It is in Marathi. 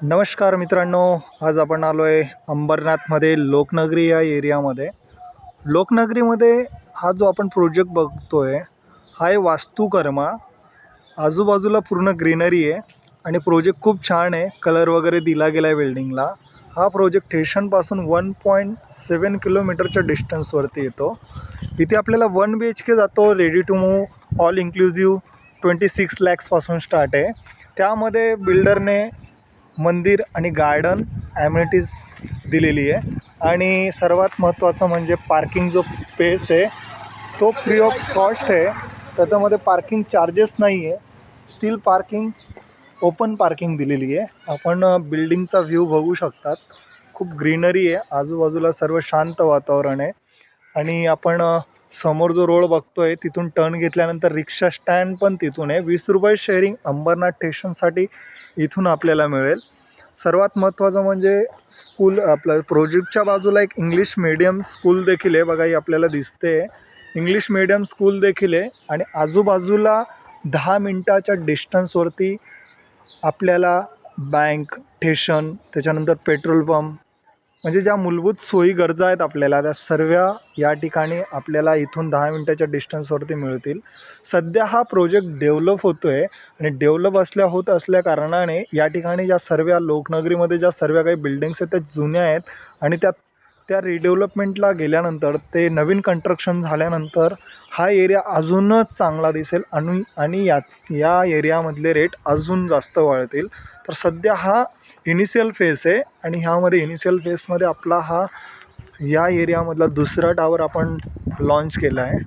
नमस्कार मित्रांनो, आज आपण आलो आहे अंबरनाथमध्ये लोकनगरी या एरियामध्ये. लोकनगरीमध्ये हा जो आपण प्रोजेक्ट बघतो आहे हा आहे वास्तुकर्मा. आजूबाजूला पूर्ण ग्रीनरी आहे आणि प्रोजेक्ट खूप छान आहे. कलर वगैरे दिला गेला आहे बिल्डिंगला. हा प्रोजेक्ट स्टेशनपासून 1.7 किलोमीटरच्या डिस्टन्सवरती येतो. इथे आपल्याला 1 BHK जातो, ready to move, all inclusive 26 लॅक्सपासून स्टार्ट आहे. त्यामध्ये बिल्डरने मंदिर आणि गार्डन ॲम्युनिटीज दिलेली आहे आणि सर्वात महत्त्वाचं म्हणजे पार्किंग जो पेस आहे तो फ्री ऑफ कॉस्ट आहे. त्याच्यामध्ये पार्किंग चार्जेस नाही आहे. स्टील पार्किंग, ओपन पार्किंग दिलेली आहे. आपण बिल्डिंगचा व्ह्यू बघू शकतात. खूप ग्रीनरी आहे, आजूबाजूला सर्व शांत वातावरण आहे. आणि आपण समोर जो रोड बघतोय तिथून टर्न घेतल्यानंतर रिक्षा स्टँड पण तिथून आहे. 20 रुपये शेअरिंग अंबरनाथ स्टेशनसाठी इथून आपल्याला मिळेल. सर्वात महत्त्वाचं म्हणजे स्कूल, आपल्या प्रोजेक्टच्या बाजूला एक इंग्लिश मीडियम स्कूल देखील आहे. बघा ही आपल्याला दिसते, इंग्लिश मीडियम स्कूल देखील आहे. आणि आजूबाजूला 10 मिनटाच्या डिस्टन्सवरती आपल्याला बँक, स्टेशन, त्याच्यानंतर पेट्रोल पंप, म्हणजे ज्या मूलभूत सोयी गरजा आहेत आपल्याला त्या सर्व या ठिकाणी आपल्याला इथून 10 मिनटाच्या डिस्टन्सवरती मिळतील. सध्या हा प्रोजेक्ट डेव्हलप होतो आहे आणि डेव्हलप होत असल्या कारणाने या ठिकाणी ज्या सर्व लोकनगरीमध्ये ज्या सर्व काही बिल्डिंग्स आहेत त्या जुन्या आहेत आणि त्या रिडेव्हलपमेंटला गेल्यानंतर ते नवीन कन्स्ट्रक्शन झाल्यानंतर हा एरिया अजूनच चांगला दिसेल आणि या एरियामधले रेट अजून जास्त वाढतील. तर सध्या हा इनिशियल फेस आहे आणि ह्यामध्ये इनिशियल फेसमध्ये आपला हा या एरियामधला दुसरा टावर आपण लॉन्च केला आहे.